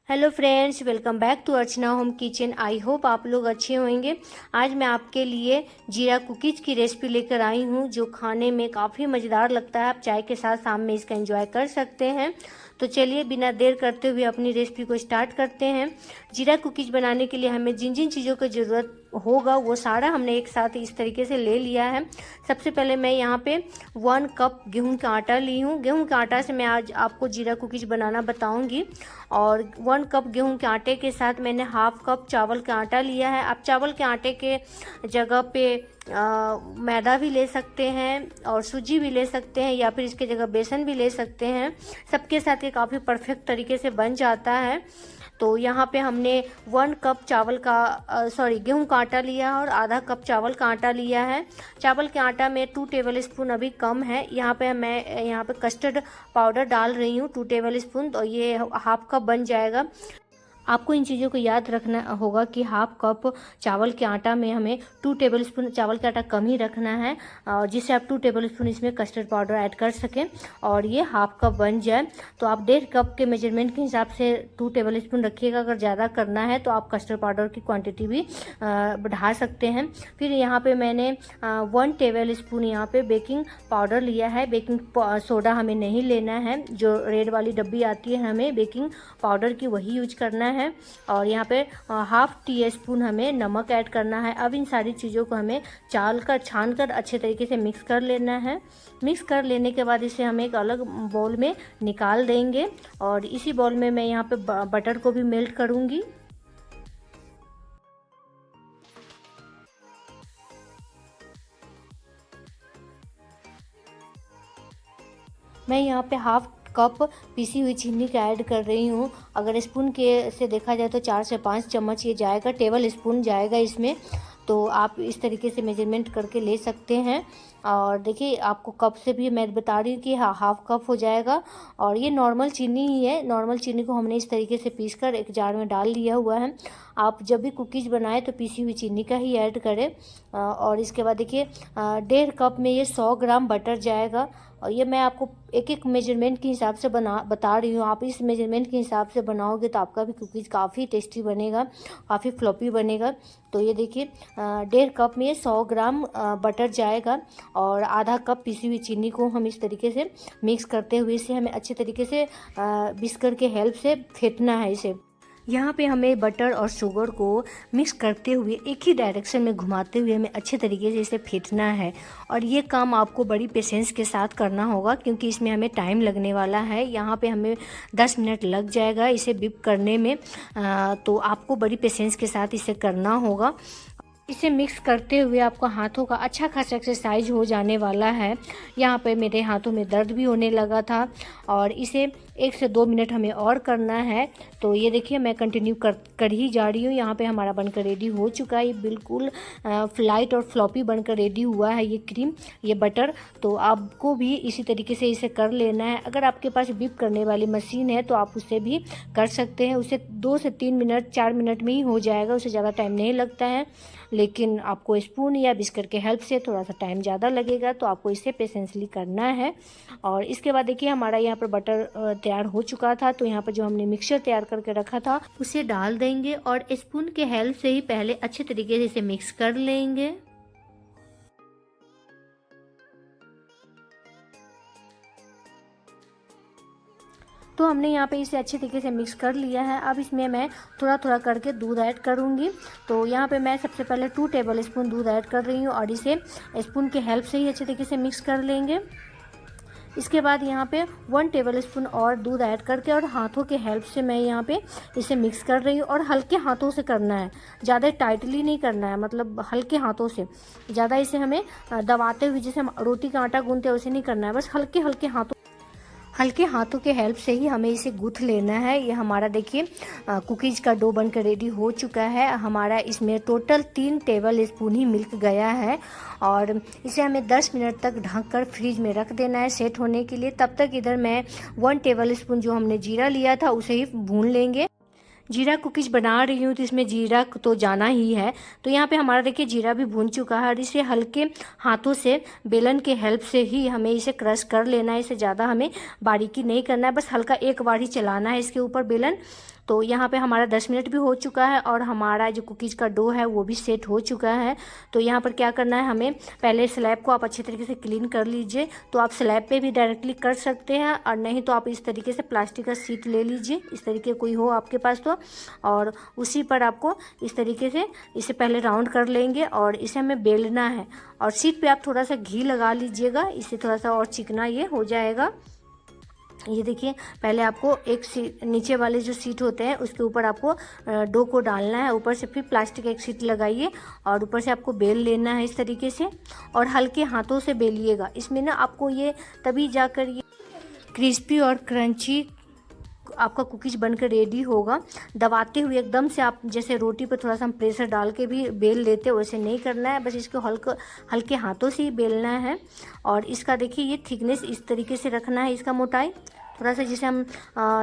Hello friends, welcome back to Archana home kitchen. I hope आप लोग अच्छे होंगे। आज मैं आपके लिए जीरा कुकीज़ की रेसिपी लेकर आई हूँ जो खाने में काफ़ी मज़ेदार लगता है। आप चाय के साथ शाम में इसका एंजॉय कर सकते हैं। तो चलिए बिना देर करते हुए अपनी रेसिपी को स्टार्ट करते हैं। जीरा कुकीज़ बनाने के लिए हमें जिन जिन चीज़ों की ज़रूरत होगा वो सारा हमने एक साथ इस तरीके से ले लिया है। सबसे पहले मैं यहाँ पे 1 कप गेहूं का आटा ली हूँ। गेहूं के आटा से मैं आज आपको जीरा कुकीज़ बनाना बताऊंगी। और 1 कप गेहूं के आटे के साथ मैंने हाफ कप चावल का आटा लिया है। आप चावल के आटे के जगह पे मैदा भी ले सकते हैं और सूजी भी ले सकते हैं या फिर इसके जगह बेसन भी ले सकते हैं। सबके साथ ये काफ़ी परफेक्ट तरीके से बन जाता है। तो यहाँ पे हमने 1 कप गेहूं का आटा लिया है और आधा कप चावल का आटा लिया है। चावल के आटा में 2 टेबल स्पून अभी कम है। यहाँ पे मैं यहाँ पे कस्टर्ड पाउडर डाल रही हूँ 2 टेबल स्पून, तो ये हाफ कप बन जाएगा। आपको इन चीज़ों को याद रखना होगा कि हाफ कप चावल के आटा में हमें 2 टेबल स्पून चावल का आटा कम ही रखना है, और जिससे आप 2 टेबल स्पून इसमें कस्टर्ड पाउडर ऐड कर सकें और ये हाफ कप बन जाए। तो आप 1.5 कप के मेजरमेंट के हिसाब से 2 टेबल स्पून रखिएगा। अगर ज़्यादा करना है तो आप कस्टर्ड पाउडर की क्वान्टिटी भी बढ़ा सकते हैं। फिर यहाँ पर मैंने 1 टेबल स्पून यहाँ पर बेकिंग पाउडर लिया है। बेकिंग सोडा हमें नहीं लेना है, जो रेड वाली डब्बी आती है हमें बेकिंग पाउडर की वही यूज करना है। और यहाँ पे हाफ टी स्पून हमें नमक ऐड करना है। अब इन सारी चीज़ों को हमें छान कर अच्छे तरीके से मिक्स कर लेना है। मिक्स कर लेने के बाद इसे हम एक अलग बाउल में निकाल देंगे और इसी बाउल में मैं यहाँ पे बटर को भी मेल्ट करूँगी। मैं यहाँ पे हाफ कप पिसी हुई चीनी का ऐड कर रही हूँ। अगर स्पून के से देखा जाए तो 4 से 5 चम्मच ये जाएगा, टेबल स्पून जाएगा इसमें। तो आप इस तरीके से मेजरमेंट करके ले सकते हैं। और देखिए आपको कप से भी मैं बता रही हूँ कि हाफ कप हो जाएगा। और ये नॉर्मल चीनी ही है। नॉर्मल चीनी को हमने इस तरीके से पीस कर एक जार में डाल लिया हुआ है। आप जब भी कुकीज़ बनाएं तो पीसी हुई चीनी का ही ऐड करें। और इसके बाद देखिए 1.5 कप में ये 100 ग्राम बटर जाएगा। और ये मैं आपको एक एक मेजरमेंट के हिसाब से बता रही हूँ। आप इस मेजरमेंट के हिसाब से बनाओगे तो आपका भी कुकीज़ काफ़ी टेस्टी बनेगा, काफ़ी फ्लॉपी बनेगा। तो ये देखिए 1.5 कप में 100 ग्राम बटर जाएगा और आधा कप पिसी हुई चीनी को हम इस तरीके से मिक्स करते हुए इसे हमें अच्छे तरीके से विस्कर के हेल्प से फेंटना है इसे। यहाँ पे हमें बटर और शुगर को मिक्स करते हुए एक ही डायरेक्शन में घुमाते हुए हमें अच्छे तरीके से इसे फेंटना है। और ये काम आपको बड़ी पेशेंस के साथ करना होगा क्योंकि इसमें हमें टाइम लगने वाला है। यहाँ पे हमें 10 मिनट लग जाएगा इसे whip करने में। तो आपको बड़ी पेशेंस के साथ इसे करना होगा। इसे मिक्स करते हुए आपको हाथों का अच्छा खासा एक्सरसाइज हो जाने वाला है। यहाँ पे मेरे हाथों में दर्द भी होने लगा था और इसे 1 से 2 मिनट हमें और करना है। तो ये देखिए मैं कंटिन्यू कर ही जा रही हूँ। यहाँ पे हमारा बनकर रेडी हो चुका है। ये बिल्कुल फ्लाइट और फ्लॉपी बनकर रेडी हुआ है ये क्रीम, ये बटर। तो आपको भी इसी तरीके से इसे कर लेना है। अगर आपके पास whip करने वाली मशीन है तो आप उससे भी कर सकते हैं। उसे 2 से 3 मिनट 4 मिनट में ही हो जाएगा, उसे ज़्यादा टाइम नहीं लगता है। लेकिन आपको स्पून या बिस्कर के हेल्प से थोड़ा सा टाइम ज़्यादा लगेगा, तो आपको इसे पेशेंसली करना है। और इसके बाद देखिए हमारा यहाँ पर बटर तैयार हो चुका था। तो यहाँ पर जो हमने मिक्सचर तैयार करके रखा था उसे डाल देंगे और स्पून के हेल्प से ही पहले अच्छे तरीके से इसे मिक्स कर लेंगे। तो हमने यहाँ पे इसे अच्छे तरीके से मिक्स कर लिया है। अब इसमें मैं थोड़ा थोड़ा करके दूध ऐड करूँगी। तो यहाँ पे मैं सबसे पहले 2 टेबल स्पून दूध ऐड कर रही हूँ और इसे स्पून के हेल्प से ही अच्छे तरीके से मिक्स कर लेंगे। इसके बाद यहाँ पे 1 टेबल स्पून और दूध ऐड करके और हाथों के हेल्प से मैं यहाँ पे इसे मिक्स कर रही हूँ। और हल्के हाथों से करना है, ज़्यादा टाइटली नहीं करना है, मतलब हल्के हाथों से। ज़्यादा इसे हमें दबाते हुए जैसे हम रोटी का आटा गूंथते हैं वैसे नहीं करना है, बस हल्के हल्के हाथों के हेल्प से ही हमें इसे गूँथ लेना है। ये हमारा देखिए कुकीज़ का डो बनकर रेडी हो चुका है। हमारा इसमें टोटल 3 टेबल स्पून ही मिल्क गया है और इसे हमें 10 मिनट तक ढक कर फ्रीज में रख देना है सेट होने के लिए। तब तक इधर मैं 1 टेबल स्पून जो हमने जीरा लिया था उसे ही भून लेंगे। जीरा कुकीज़ बना रही हूँ तो इसमें जीरा तो जाना ही है। तो यहाँ पे हमारा देखिए जीरा भी भून चुका है और इसे हल्के हाथों से बेलन के हेल्प से ही हमें इसे क्रश कर लेना है। इसे ज़्यादा हमें बारीकी नहीं करना है, बस हल्का एक बार ही चलाना है इसके ऊपर बेलन। तो यहाँ पे हमारा 10 मिनट भी हो चुका है और हमारा जो कुकीज़ का डो है वो भी सेट हो चुका है। तो यहाँ पर क्या करना है, हमें पहले स्लैब को आप अच्छे तरीके से क्लीन कर लीजिए। तो आप स्लैब पे भी डायरेक्टली कर सकते हैं और नहीं तो आप इस तरीके से प्लास्टिक का शीट ले लीजिए, इस तरीके कोई हो आपके पास तो, और उसी पर आपको इस तरीके से इसे पहले राउंड कर लेंगे और इसे हमें बेलना है। और शीट पे आप थोड़ा सा घी लगा लीजिएगा, इससे थोड़ा सा और चिकना ये हो जाएगा। ये देखिए, पहले आपको एक सीट, नीचे वाले जो सीट होते हैं उसके ऊपर आपको डो को डालना है, ऊपर से फिर प्लास्टिक एक सीट लगाइए और ऊपर से आपको बेल लेना है इस तरीके से, और हल्के हाथों से बेलिएगा। इसमें ना आपको ये तभी जाकर ये क्रिस्पी और क्रंची आपका कुकीज़ बनकर रेडी होगा। दबाते हुए एकदम से आप जैसे रोटी पर थोड़ा सा हम प्रेशर डाल के भी बेल लेते हैं वैसे नहीं करना है, बस इसको हल्के हाथों से ही बेलना है। और इसका देखिए ये थिकनेस इस तरीके से रखना है, इसका मोटाई थोड़ा सा जैसे हम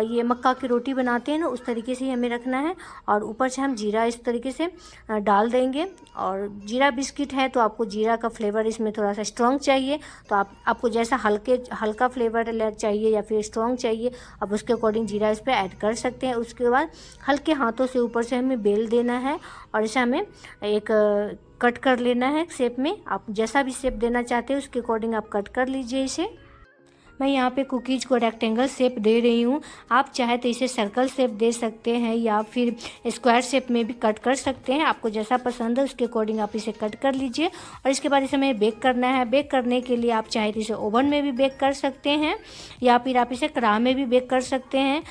ये मक्का की रोटी बनाते हैं ना उस तरीके से ही हमें रखना है। और ऊपर से हम जीरा इस तरीके से डाल देंगे, और जीरा बिस्किट है तो आपको जीरा का फ्लेवर इसमें थोड़ा सा स्ट्रॉन्ग चाहिए, तो आपको जैसा हल्का फ्लेवर चाहिए या फिर स्ट्रॉन्ग चाहिए आप उसके अकॉर्डिंग जीरा इस पर ऐड कर सकते हैं। उसके बाद हल्के हाथों से ऊपर से हमें बेल देना है और इसे हमें एक कट कर लेना है शेप में। आप जैसा भी शेप देना चाहते हैं उसके अकॉर्डिंग आप कट कर लीजिए इसे। मैं यहाँ पे कुकीज़ को रेक्टेंगल शेप दे रही हूँ, आप चाहे तो इसे सर्कल शेप दे सकते हैं या फिर स्क्वायर शेप में भी कट कर सकते हैं, आपको जैसा पसंद है उसके अकॉर्डिंग आप इसे कट कर लीजिए। और इसके बाद इसे हमें बेक करना है। बेक करने के लिए आप चाहे तो इसे ओवन में भी बेक कर सकते हैं या फिर आप इसे कढ़ाई में भी बेक कर सकते हैं।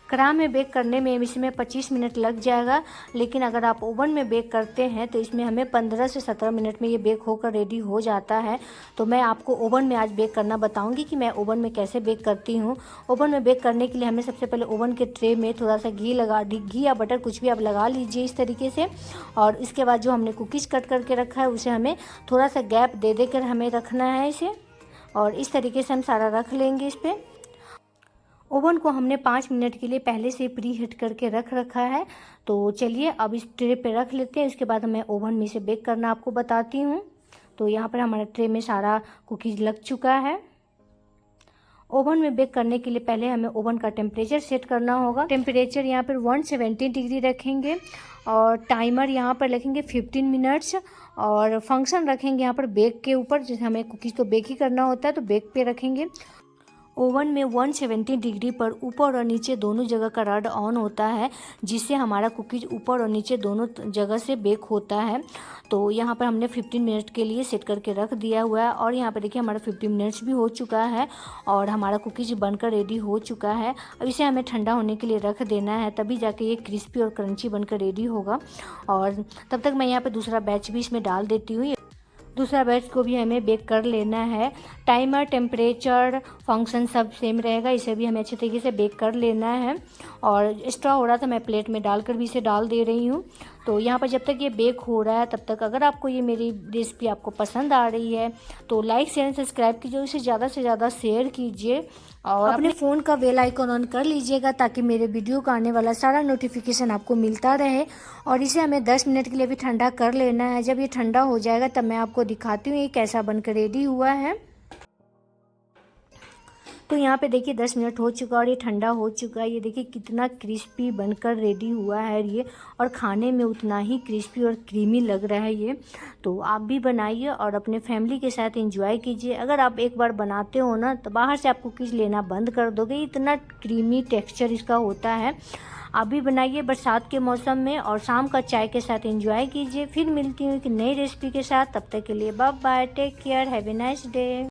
कढ़ाई में बेक करने में इसमें 25 मिनट लग जाएगा, लेकिन अगर आप ओवन में बेक करते हैं तो इसमें हमें 15 से 17 मिनट में ये बेक होकर रेडी हो जाता है। तो मैं आपको ओवन में आज बेक करना बताऊंगी कि मैं ओवन में कैसे बेक करती हूँ। ओवन में बेक करने के लिए हमें सबसे पहले ओवन के ट्रे में थोड़ा सा घी या बटर कुछ भी आप लगा लीजिए इस तरीके से। और इसके बाद जो हमने कुकीज़ कट करके रखा है उसे हमें थोड़ा सा गैप दे देकर हमें रखना है इसे, और इस तरीके से हम सारा रख लेंगे इस पर। ओवन को हमने 5 मिनट के लिए पहले से प्री हीट करके रख रखा है। तो चलिए अब इस ट्रे पे रख लेते हैं, इसके बाद मैं ओवन में इसे बेक करना आपको बताती हूँ। तो यहाँ पर हमारे ट्रे में सारा कुकीज़ लग चुका है। ओवन में बेक करने के लिए पहले हमें ओवन का टेम्परेचर सेट करना होगा। टेम्परेचर यहाँ पर 170 डिग्री रखेंगे और टाइमर यहाँ पर रखेंगे 15 मिनट्स, और फंक्शन रखेंगे यहाँ पर बेक के ऊपर, जैसे हमें कुकीज़ तो बेक ही करना होता है तो बेक पे रखेंगे। ओवन में 170 डिग्री पर ऊपर और नीचे दोनों जगह का रड ऑन होता है, जिससे हमारा कुकीज़ ऊपर और नीचे दोनों जगह से बेक होता है। तो यहाँ पर हमने 15 मिनट के लिए सेट करके रख दिया हुआ है, और यहाँ पर देखिए हमारा 15 मिनट्स भी हो चुका है और हमारा कुकीज़ बनकर रेडी हो चुका है। अब इसे हमें ठंडा होने के लिए रख देना है, तभी जाके ये क्रिस्पी और क्रंची बनकर रेडी होगा। और तब तक मैं यहाँ पर दूसरा बैच भी इसमें डाल देती हूँ। दूसरा बैच को भी हमें बेक कर लेना है। टाइमर, टेम्परेचर, फंक्शन सब सेम रहेगा, इसे भी हमें अच्छे तरीके से बेक कर लेना है। और एक्स्ट्रा हो रहा था मैं प्लेट में डालकर भी इसे डाल दे रही हूँ। तो यहाँ पर जब तक ये बेक हो रहा है तब तक अगर आपको ये मेरी रेसिपी आपको पसंद आ रही है तो लाइक शेयर सब्सक्राइब कीजिए, इसे ज़्यादा से ज़्यादा शेयर कीजिए और अपने फ़ोन का बेल आइकन ऑन कर लीजिएगा ताकि मेरे वीडियो का आने वाला सारा नोटिफिकेशन आपको मिलता रहे। और इसे हमें 10 मिनट के लिए भी ठंडा कर लेना है। जब ये ठंडा हो जाएगा तब मैं आपको दिखाती हूँ ये कैसा बनकर रेडी हुआ है। तो यहाँ पे देखिए 10 मिनट हो चुका और ये ठंडा हो चुका है। ये देखिए कितना क्रिस्पी बनकर रेडी हुआ है ये, और खाने में उतना ही क्रिस्पी और क्रीमी लग रहा है ये। तो आप भी बनाइए और अपने फैमिली के साथ एंजॉय कीजिए। अगर आप एक बार बनाते हो ना तो बाहर से आप कुकीज़ लेना बंद कर दोगे, इतना क्रीमी टेक्स्चर इसका होता है। आप भी बनाइए बरसात के मौसम में और शाम का चाय के साथ एंजॉय कीजिए। फिर मिलती हूँ एक नई रेसिपी के साथ, तब तक के लिए bye bye, take care, have a nice day.